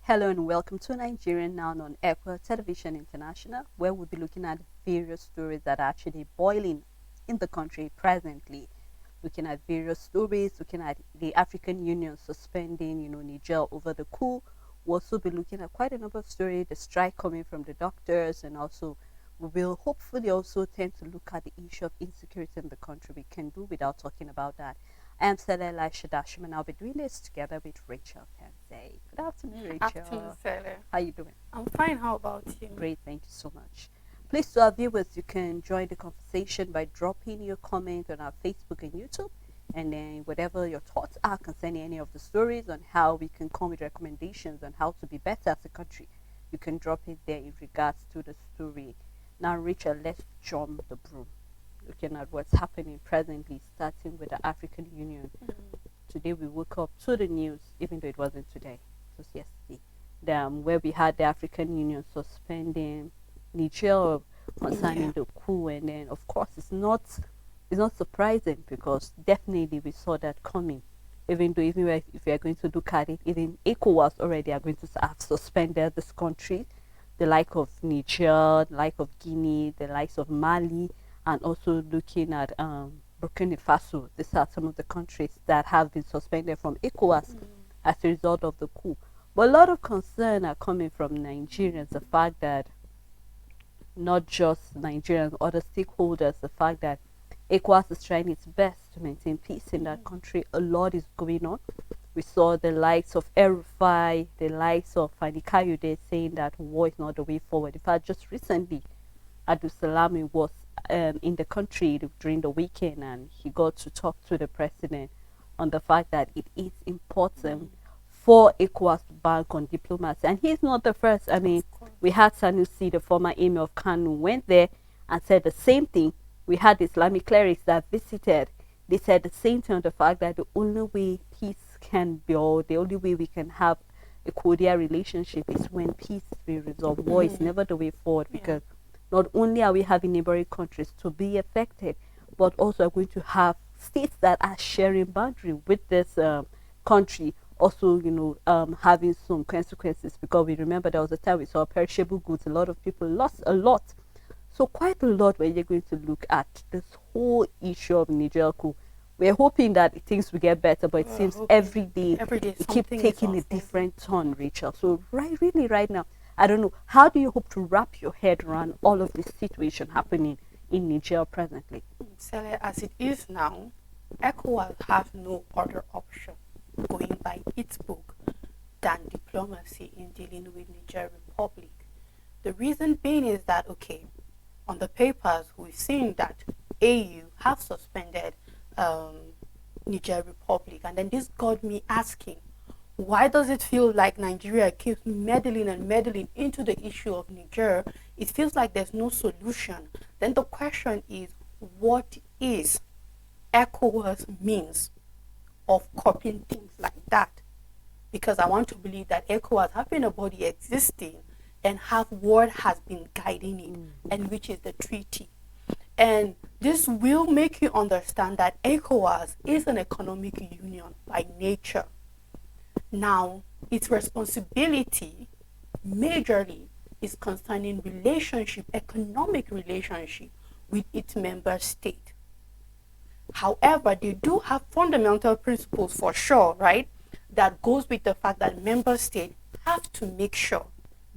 Hello and welcome to Nigerian Now on Equa Television International, where we'll be looking at various stories that are actually boiling in the country presently. Looking at various stories, looking at the African Union suspending, Niger over the coup. We'll also be looking at quite a number of stories, the strike coming from the doctors, and also we will hopefully also tend to look at the issue of insecurity in the country. We can do without talking about that. I am Stella Elisha Dashim, and I'll be doing this together with Rachel Tensei. Good afternoon, Rachel. Afternoon, Stella. How you doing? I'm fine. How about you? Great, thank you so much. Please, to our viewers, you can join the conversation by dropping your comment on our Facebook and YouTube, and then whatever your thoughts are concerning any of the stories on how we can come with recommendations on how to be better as a country, you can drop it there in regards to the story. Now, Rachel, let's jump the broom. Looking at what's happening presently, starting with the African Union. Today we woke up to the news, even though it wasn't today, it was yesterday, where we had the African Union suspending Niger concerning the coup, and then of course it's not surprising because definitely we saw that coming. Even though if we are going to look at it, even ECOWAS already are going to have suspended this country, the like of Niger, the like of Guinea, the likes of Mali, and also looking at Burkina Faso. These are some of the countries that have been suspended from ECOWAS as a result of the coup. But a lot of concern are coming from Nigerians, the fact that not just Nigerians, other stakeholders, the fact that ECOWAS is trying its best to maintain peace in that country. A lot is going on. We saw the likes of El-Rufai, the likes of Fani Kayode saying that war is not the way forward. In fact, just recently, Abdul Salami was in the country during the weekend, and he got to talk to the president on the fact that it is important for ECOWAS to bank on diplomacy. And he's not the first. I mean, we had Sanusi, the former emir of Kano, went there and said the same thing. We had Islamic clerics that visited. They said the same thing on the fact that the only way peace can be, or the only way we can have a cordial relationship is when peace will resolve. War is never the way forward, because not only are we having neighboring countries to be affected, but also are going to have states that are sharing boundary with this country also, having some consequences, because we remember there was a time we saw perishable goods. A lot of people lost a lot. So quite a lot when you're going to look at this whole issue of Niger coup. We're hoping that things will get better, but it seems every day it keeps taking a different turn, Rachel. So really right now, I don't know, how do you hope to wrap your head around all of this situation happening in Niger presently? Stella, as it is now, ECOWAS has no other option, going by its book, than diplomacy in dealing with Niger Republic. The reason being is that, okay, on the papers, we've seen that AU have suspended Niger Republic, and then this got me asking, why does it feel like Nigeria keeps meddling and meddling into the issue of Niger? It feels like there's no solution. Then the question is, what is ECOWAS means of copying things like that? Because I want to believe that ECOWAS have been a body existing and have what has been guiding it, and which is the treaty. And this will make you understand that ECOWAS is an economic union by nature. Now, its responsibility majorly is concerning economic relationship with its member state. However, they do have fundamental principles for sure, right? That goes with the fact that member states have to make sure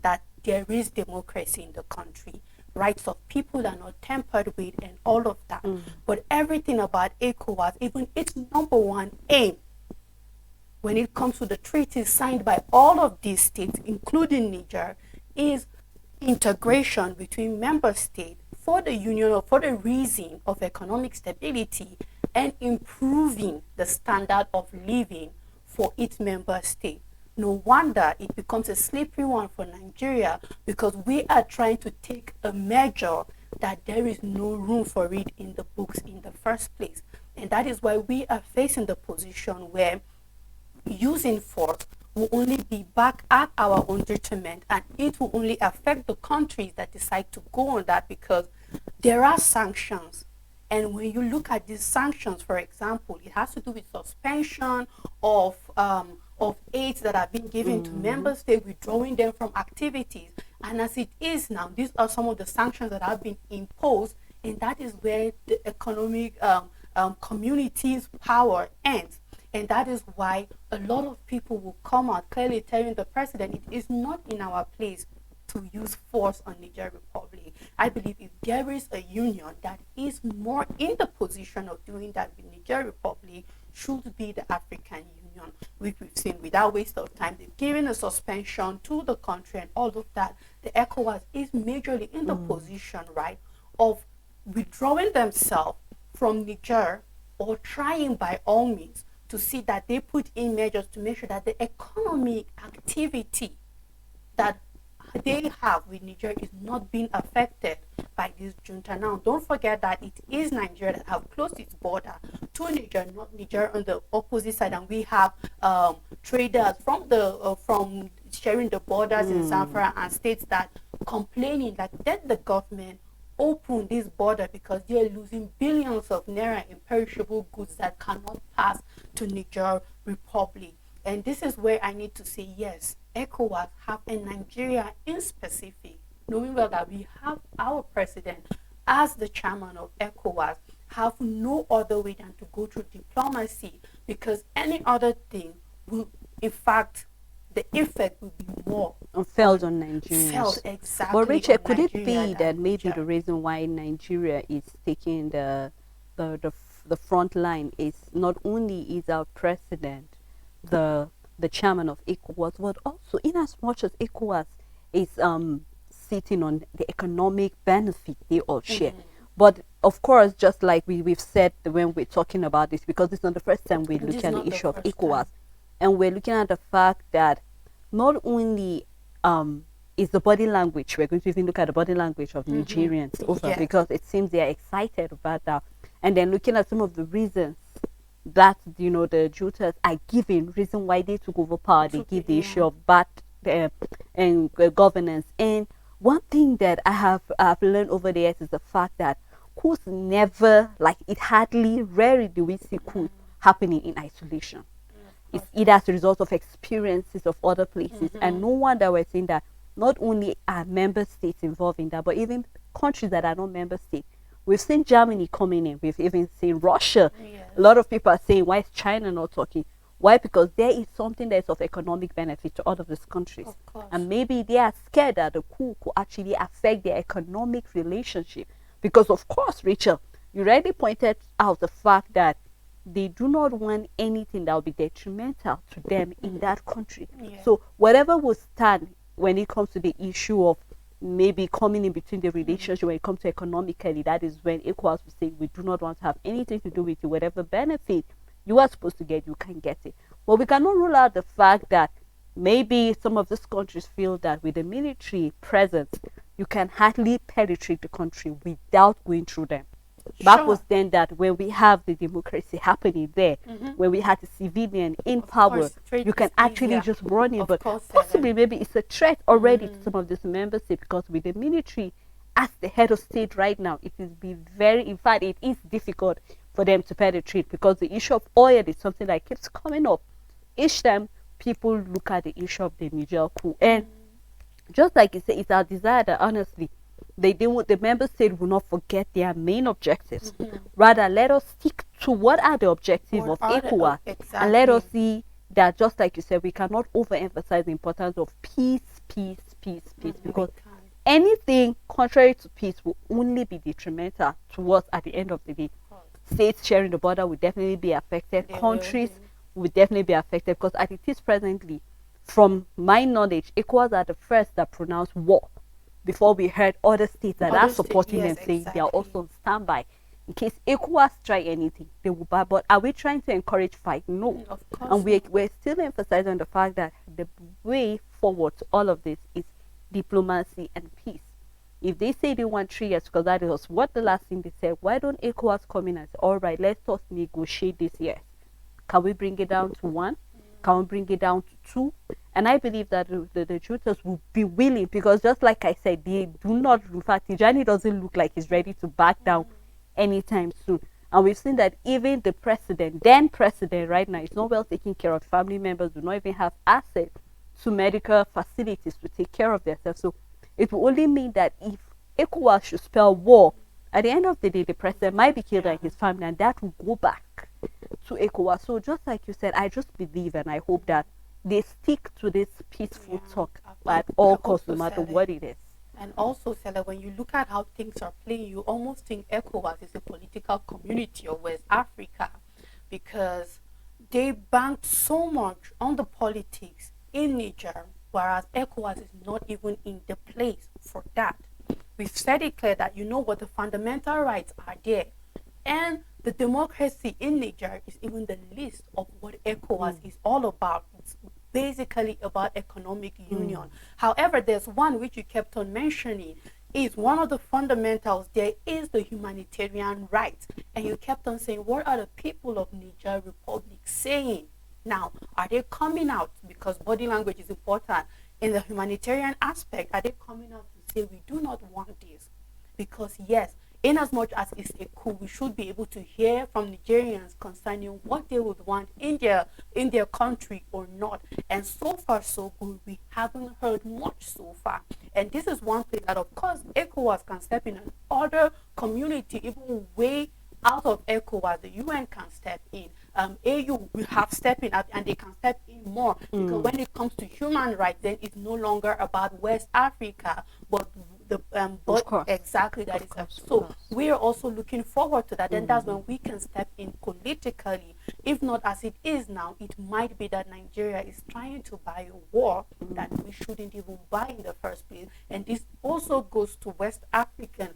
that there is democracy in the country, rights of people are not tampered with, and all of that. But everything about ECOWAS, even its number one aim, when it comes to the treaties signed by all of these states, including Niger, is integration between member states for the union, or for the reason of economic stability and improving the standard of living for its member state. No wonder it becomes a slippery one for Nigeria, because we are trying to take a measure that there is no room for it in the books in the first place. And that is why we are facing the position where using force will only be back at our own detriment, and it will only affect the countries that decide to go on that, because there are sanctions. And when you look at these sanctions, for example, it has to do with suspension of of aids that have been given to member states, withdrawing them from activities. And as it is now, these are some of the sanctions that have been imposed, and that is where the economic community's power ends. And that is why a lot of people will come out clearly telling the president it is not in our place to use force on Niger Republic. I believe if there is a union that is more in the position of doing that with Niger Republic, should be the African Union, which we've seen without waste of time. They've given a suspension to the country and all of that. The ECOWAS is majorly in the position, right, of withdrawing themselves from Niger, or trying by all means to see that they put in measures to make sure that the economic activity that they have with Niger is not being affected by this junta. Now, don't forget that it is Nigeria that have closed its border to Niger, not Niger on the opposite side, and we have traders from sharing the borders in Zamfara and states that complaining that let the government open this border because they're losing billions of naira in perishable goods that cannot pass to Niger Republic. And this is where I need to say yes, ECOWAS have, and Nigeria in specific, knowing well that we have our president as the chairman of ECOWAS, have no other way than to go through diplomacy, because any other thing will, in fact, the effect will be more felt on Nigerians. Felt exactly. But Richard, could it Nigeria be that maybe the reason why Nigeria is taking the front line is not only is our president the chairman of ECOWAS, but also in as much as ECOWAS is sitting on the economic benefit they all share. But of course, just like we've said when we're talking about this, because it's not the first time we're looking at the issue of ECOWAS, and we're looking at the fact that not only is the body language, we're going to even look at the body language of Nigerians over, because it seems they are excited about that, and then looking at some of the reasons that the juntas are giving, reason why they took over power. They give the issue of bad and governance. And one thing that I've learned over the years is the fact that coups never, like it rarely do we see coups happening in isolation. It's either as a result of experiences of other places, and no wonder we're saying that not only are member states involved in that, but even countries that are not member states. We've seen Germany coming in. We've even seen Russia. Yes. A lot of people are saying, why is China not talking? Why? Because there is something that is of economic benefit to all of these countries. Of and maybe they are scared that the coup could actually affect their economic relationship. Because, of course, Rachel, you already pointed out the fact that they do not want anything that will be detrimental to them in that country. Yeah. So whatever will stand when it comes to the issue of maybe coming in between the relationship when it comes to economically, that is when ECOWAS will say we do not want to have anything to do with you. Whatever benefit you are supposed to get, you can get it. But we cannot rule out the fact that maybe some of these countries feel that with the military presence, you can hardly penetrate the country without going through them. That was then that when we have the democracy happening there, when we had the civilian in power, you can actually just run in. But possibly maybe it's a threat already to some of these member states, because with the military as the head of state right now, it is in fact, it is difficult for them to penetrate, because the issue of oil is something that keeps coming up. Each time people look at the issue of the Niger coup, and just like you say, it's our desire that honestly, the member state will not forget their main objectives. Rather, let us stick to what are the objectives of ECOWAS, and let us see that, just like you said, we cannot overemphasize the importance of peace, because anything contrary to peace will only be detrimental to us at the end of the day. States sharing the border will definitely be affected. Countries will definitely be affected, because as it is presently, from my knowledge, ECOWAS are the first that pronounced war before we heard other states that are supporting them saying they are also on standby. In case ECOWAS try anything, they will buy. But are we trying to encourage fight? No. Of course. And we're still emphasizing the fact that the way forward to all of this is diplomacy and peace. If they say they want 3 years, because that was what the last thing they said, why don't ECOWAS come in and say, all right, let's just negotiate this year. Can we bring it down to 1? Can we bring it down to 2? And I believe that the juntas will be willing, because just like I said, they do not, in fact, Tijani doesn't look like he's ready to back down anytime soon. And we've seen that even the president, then president right now, is not well taken care of. Family members do not even have access to medical facilities to take care of themselves. So it will only mean that if ECOWAS should spell war, at the end of the day, the president might be killed and his family, and that will go back to ECOWAS. So just like you said, I just believe and I hope that they stick to this peaceful talk at all costs, no matter what it is. And also, Stella, when you look at how things are playing, you almost think ECOWAS is a political community of West Africa, because they banked so much on the politics in Niger, whereas ECOWAS is not even in the place for that. We've said it clear that you know what the fundamental rights are there, and the democracy in Niger is even the least of what ECOWAS is all about. It's basically about economic union. However, there's one which you kept on mentioning, is one of the fundamentals. There is the humanitarian rights, and you kept on saying, what are the people of Niger Republic saying? Now, are they coming out, because body language is important in the humanitarian aspect, are they coming out to say we do not want this? Because yes, in as much as it's a coup, we should be able to hear from Nigerians concerning what they would want in their country or not. And so far so good, we haven't heard much so far. And this is one thing that, of course, ECOWAS can step in, and other community, even way out of ECOWAS, the UN can step in. AU will have stepping up, and they can step in more, because when it comes to human rights, then it's no longer about West Africa, but the exactly that is. So we are also looking forward to that, and that's when we can step in politically. If not as it is now, it might be that Nigeria is trying to buy a war that we shouldn't even buy in the first place. And this also goes to West African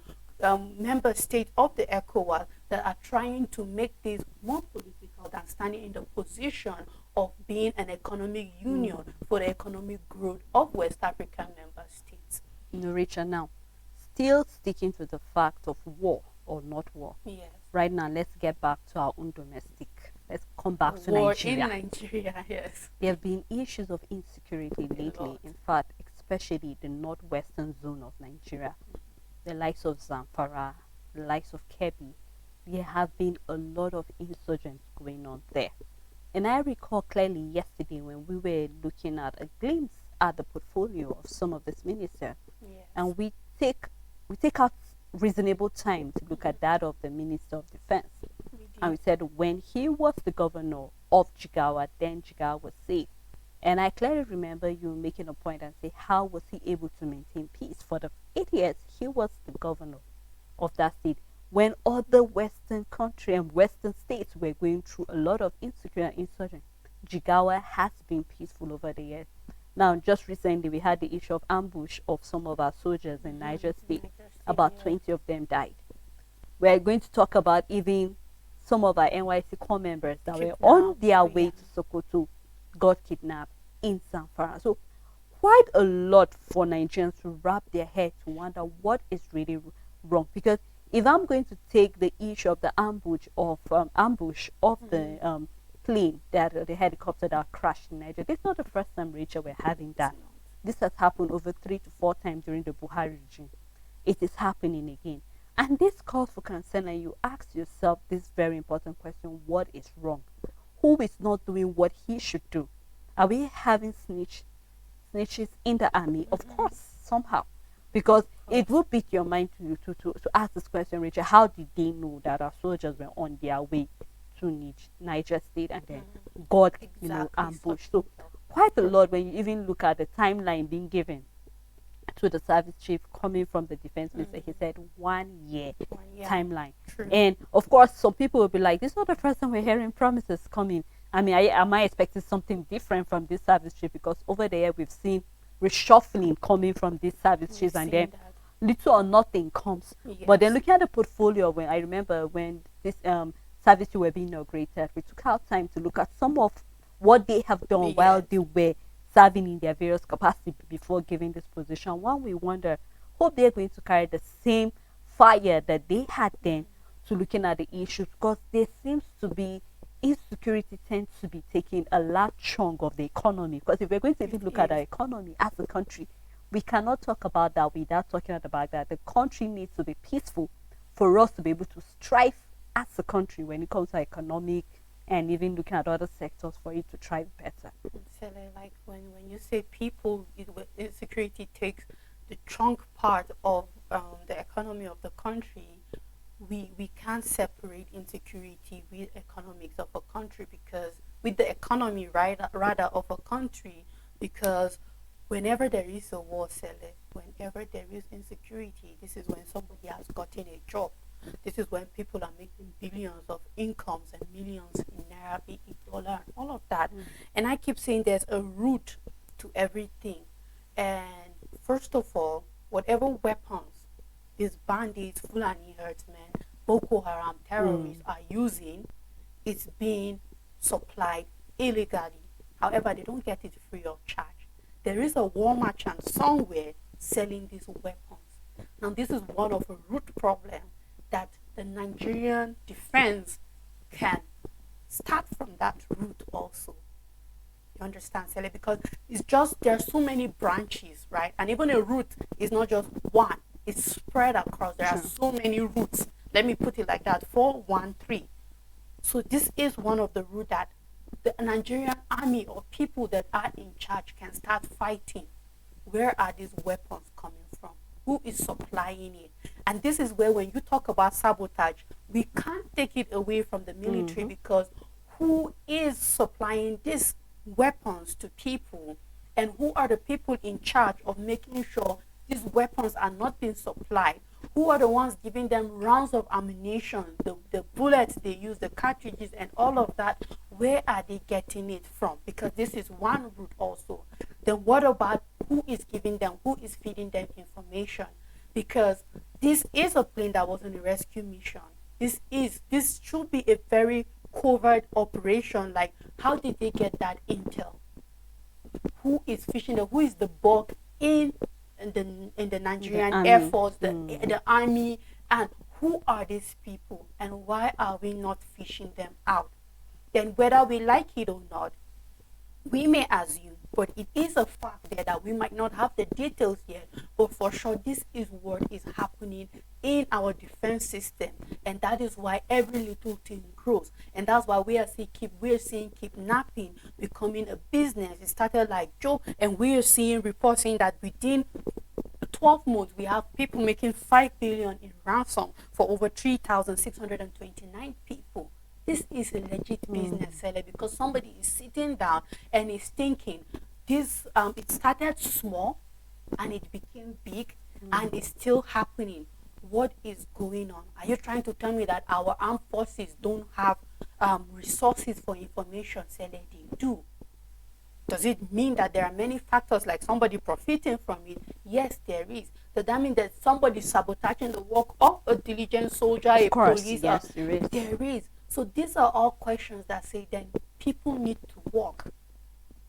member states of the ECOWAS that are trying to make this more political than standing in the position of being an economic union for the economic growth of West African member states. Richard, now, still sticking to the fact of war or not war. Yes. Right now, let's get back to our own domestic. Let's come back to war Nigeria. in Nigeria, yes. There have been issues of insecurity lately. In fact, especially the northwestern zone of Nigeria, the likes of Zamfara, the likes of Kebbi. There have been a lot of insurgents going on there. And I recall clearly yesterday when we were looking at a glimpse at the portfolio of some of this minister, and we take out reasonable time to look at that of the Minister of Defense. And we said when he was the governor of Jigawa, then Jigawa was safe. And I clearly remember you making a point and say, how was he able to maintain peace? For the 8 years he was the governor of that state, when other Western country and Western states were going through a lot of insecurity and insurgency. Jigawa has been peaceful over the years. Now, just recently, we had the issue of ambush of some of our soldiers in Niger State. About 20 of them died. We're going to talk about even some of our NYC core members that were on their way to Sokoto, got kidnapped in Zamfara. So, quite a lot for Nigerians to wrap their head to wonder what is really wrong. Because if I'm going to take the issue of the ambush of the plane, that the helicopter that crashed in Nigeria, this is not the first time, Rachel, we're having that. This has happened over 3 to 4 times during the Buhari regime. It is happening again. And this calls for concern, and you ask yourself this very important question: what is wrong? Who is not doing what he should do? Are we having snitches in the army? Of course, somehow. Because it will beat your mind to ask this question, Rachel: how did they know that our soldiers were on their way to Niger State and then got ambushed? So quite a lot when you even look at the timeline being given to the service chief coming from the defense minister. He said 1 year timeline. True. And of course some people will be like, this is not the first time we're hearing promises coming. I mean, am I expecting something different from this service chief? Because over there we've seen reshuffling coming from this service chief, and then little or nothing comes. But then looking at the portfolio, when I remember when this service were being inaugurated, we took out time to look at some of what they have done while they were serving in their various capacities before giving this position. One, we wonder, hope they're going to carry the same fire that they had then to looking at the issues, because there seems to be insecurity tends to be taking a large chunk of the economy. Because if we're going to even look at our economy as a country, we cannot talk about that without talking about that. The country needs to be peaceful for us to be able to strive as a country when it comes to economic and even looking at other sectors for it to thrive better? So, like when you say people, insecurity takes the trunk part of the economy of the country. We can't separate insecurity with economics of a country, because with the economy, right, rather of a country, because whenever there is a war, whenever there is insecurity, this is when somebody has gotten a job. This is when people are making billions of incomes and millions in naira, dollar, and all of that. And I keep saying there's a root to everything. And first of all, whatever weapons these bandits, Fulani herdsmen, Boko Haram terrorists are using, it's being supplied illegally. However, they don't get it free of charge. There is a war merchant somewhere selling these weapons. Now, this is one of the root problems that the Nigerian defense can start from that root also. You understand, Sele? Because it's just, there are so many branches, right? And even a root is not just one. It's spread across. There are so many roots. Let me put it like that. 413. So this is one of the roots that the Nigerian army or people that are in charge can start fighting. Where are these weapons coming from? Who is supplying it? And this is where, when you talk about sabotage, we can't take it away from the military, because who is supplying these weapons to people, and who are the people in charge of making sure these weapons are not being supplied? Who are the ones giving them rounds of ammunition, the bullets they use, the cartridges, and all of that? Where are they getting it from? Because this is one route also. Then what about who is giving them, who is feeding them information? Because this is a plane that was on a rescue mission. This should be a very covert operation. Like, how did they get that intel? Who is fishing them? Who is the bug in the Nigerian Air Force, the army, and who are these people, and why are we not fishing them out? Then, whether we like it or not, we may assume, but it is a fact there that we might not have the details yet, but for sure this is what is happening in our defense system. And that is why every little thing grows, and that's why we are seeing kidnapping becoming a business. It started like joke, and we are seeing reports saying that within 12 months we have people making 5 billion in ransom for over 3,629 people. This is a legit business, seller, because somebody is sitting down and is thinking, this it started small and it became big and it's still happening. What is going on? Are you trying to tell me that our armed forces don't have resources for information? Seller, they do. Does it mean that there are many factors like somebody profiting from it? Yes, there is. Does that mean that somebody sabotaging the work of a diligent soldier, a police? Yes, there is. There is. So these are all questions that say then people need to work.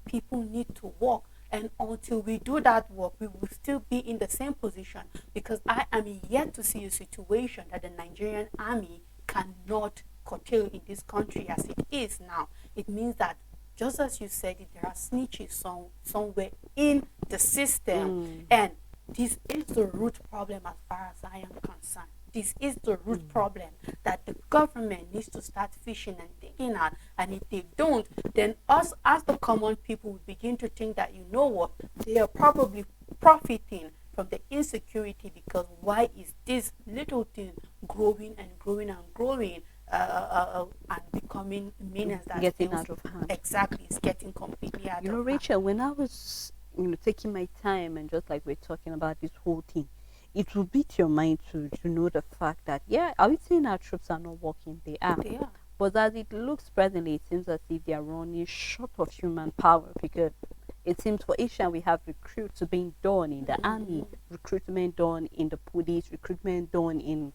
People need to work. And until we do that work, we will still be in the same position, because I am yet to see a situation that the Nigerian army cannot curtail in this country as it is now. It means that, just as you said it, there are snitches somewhere in the system. And this is the root problem as far as I am concerned. This is the root problem that the government needs to start fishing and digging at. And if they don't, then us as the common people will begin to think that, you know what, they are probably profiting from the insecurity, because why is this little thing growing and growing and growing and becoming menace that getting out of hand? Exactly, it's getting completely out of hand. You know, Rachel, when I was taking my time and just like we're talking about this whole thing, it will beat your mind to know the fact that, yeah, are we saying our troops are not working? They are. They are. But as it looks presently, it seems as if they are running short of human power, because it seems for Asia we have recruits being done in the army, recruitment done in the police, recruitment done in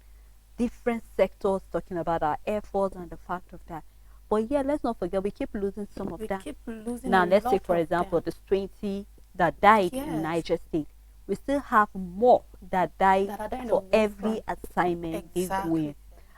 different sectors, talking about our Air Force and the fact of that. But yeah, let's not forget, we keep losing some of that. Keep losing now, let's take, for example, the 20 that died in Niger State. We still have more that died for every assignment they win.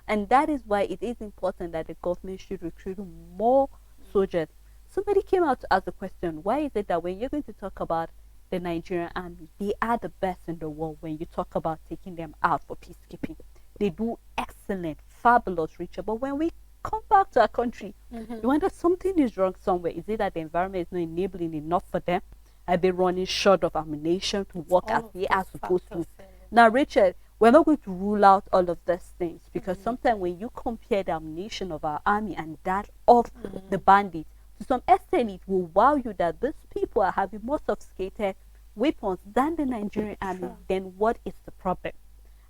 And that is why it is important that the government should recruit more soldiers. Somebody came out to ask the question, why is it that when you're going to talk about the Nigerian army, they are the best in the world when you talk about taking them out for peacekeeping? They do excellent, fabulous, Richard. But when we come back to our country, Mm-hmm. you wonder something is wrong somewhere. Is it that the environment is not enabling enough for them? Are they running short of ammunition to work as All of they are those supposed to? factors, Now, Richard, we're not going to rule out all of these things because Mhm. sometimes when you compare the ammunition of our army and that of Mhm. the bandits, to some extent it will wow you that these people are having more sophisticated weapons than the Nigerian army. Sure. Then what is the problem?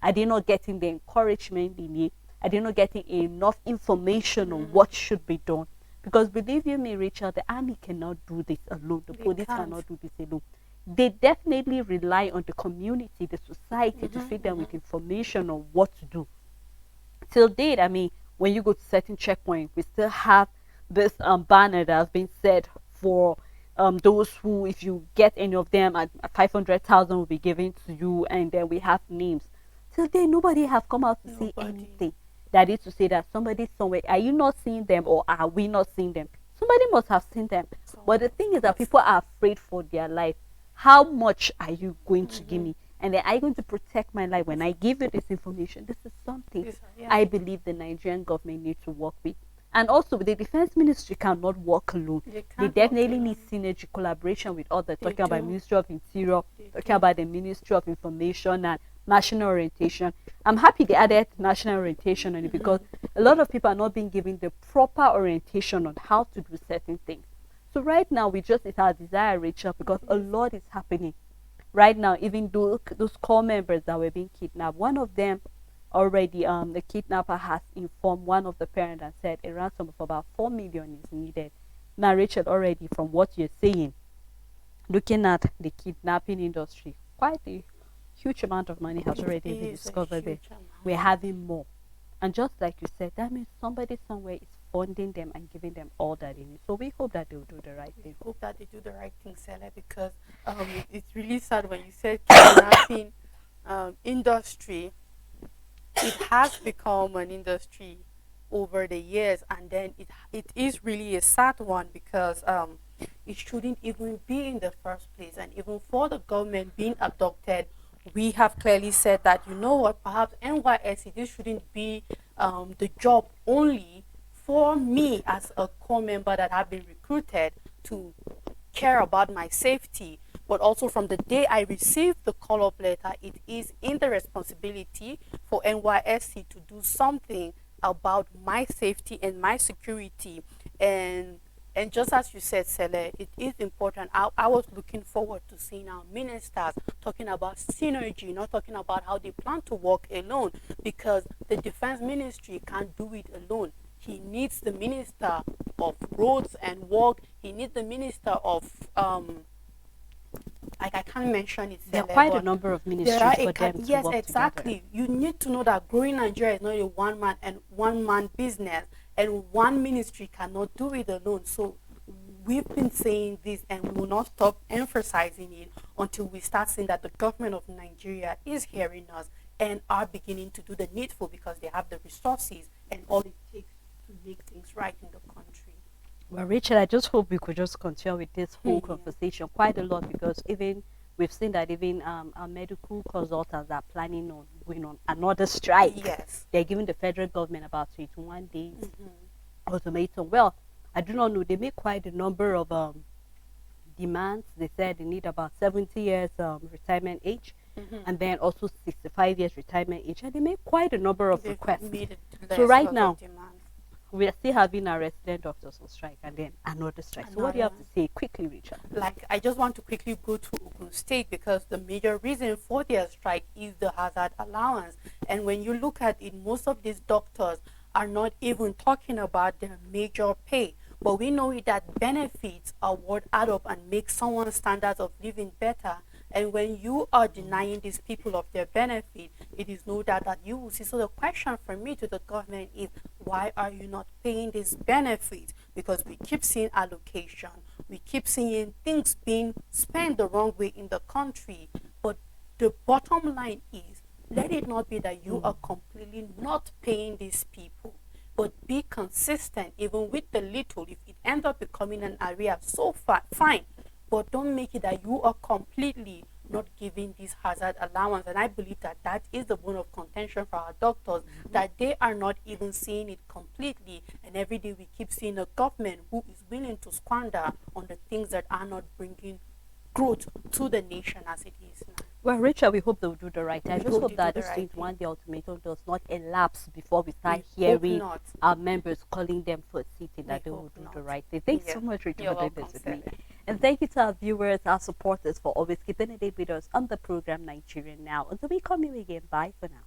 Are they not getting the encouragement they need? Are they not getting enough information on Mhm. what should be done? Because believe you me, Rachel, the army cannot do this alone. The They police can't. cannot do this alone. They definitely rely on the community, the society to Mhm, feed them with mhm. information on what to do. Till date, I mean, when you go to certain checkpoints, we still have this banner that has been set for those who, if you get any of them, at 500,000 will be given to you, and then we have names. Till date, nobody have come out to say Nobody. anything. That is to say that somebody somewhere, are you not seeing them or are we not seeing them? Somebody must have seen them. But the thing is that people are afraid for their life. How much are you going to give Mhm. me? And then are you going to protect my life when I give you this information? This is something Yes, yeah. I believe the Nigerian government needs to work with. And also, the defense ministry cannot work alone. They They can't definitely work need alone. synergy collaboration with others, They talking about do. Ministry of Interior, They talking do. about the Ministry of Information and National Orientation. I'm happy they added national orientation on it because a lot of people are not being given the proper orientation on how to do certain things. So right now, we just, it's our desire, Rachel, because a lot is happening. Right now, even those core members that were being kidnapped, one of them already, the kidnapper has informed one of the parents and said a ransom of about 4 million is needed. Now, Rachel, already from what you're saying, looking at the kidnapping industry, quite a huge amount of money has already It been is a discovered there. huge amount. We're having more. And just like you said, that means somebody somewhere is funding them and giving them all that they need. So we hope that they'll do the right We thing. hope that they do the right thing, Sele, because it's really sad when you said kidnapping industry. It has become an industry over the years, and then it is really a sad one because it shouldn't even be in the first place. And even for the government being abducted, we have clearly said that, you know what, perhaps NYSC, this shouldn't be the job only for me as a core member that have been recruited to care about my safety, but also from the day I received the call-up letter, it is in the responsibility for NYSC to do something about my safety and my security. And just as you said, Sele, it is important. I was looking forward to seeing our ministers talking about synergy, not talking about how they plan to work alone, because the defense ministry can't do it alone. He needs the minister of roads and work. He needs the minister of like, I can't mention it. There are Sele, quite a but number of there ministries are for them to yes, work exactly. together. You need to know that growing Nigeria is not a one man business, and one ministry cannot do it alone. So we've been saying this, and we will not stop emphasizing it until we start seeing that the government of Nigeria is hearing us and are beginning to do the needful, because they have the resources and all it takes to make things right in the country. Well, Rachel, I just hope we could just continue with this whole Yeah. conversation quite a lot because even we've seen that even our medical consultants are planning on going on another strike. Yes. They're giving the federal government about 21 days Mhm. ultimatum. Well, I do not know. They make quite a number of demands. They said they need about 70 years retirement age, Mhm. and then also 65 years retirement age, and they make quite a number of They've requests. made it So right less now, of demands. we are still having our resident doctors on strike and then another strike. So what do you have to Another. say quickly, Richard? Like, I just want to quickly go to Ogun State, because the major reason for their strike is the hazard allowance. And when you look at it, most of these doctors are not even talking about their major pay. But we know that benefits are what add up and make someone's standards of living better. And when you are denying these people of their benefit, it is no doubt that you will see. So the question for me to the government is, why are you not paying these benefits? Because we keep seeing allocation, we keep seeing things being spent the wrong way in the country. But the bottom line is, let it not be that you are completely not paying these people, but be consistent even with the little. If it ends up becoming an area, so far, fine. But don't make it that you are completely not giving this hazard allowance. And I believe that that is the bone of contention for our doctors, that they are not even seeing it completely. And every day we keep seeing a government who is willing to squander on the things that are not bringing growth to the nation as it is now. Well, Rachel, we hope they'll do the right thing. I We just hope hope they that do this the right 21 day ultimatum does not elapse before we start We hope hearing not. our members calling them for a seat, that We they will hope do not. the right thing. Thanks Yeah. so much, Rachel, You're for doing welcome, this with me. Sally. And thank you to our viewers, our supporters for always keeping it with us on the program Nigerian Now. Until we come here again, bye for now.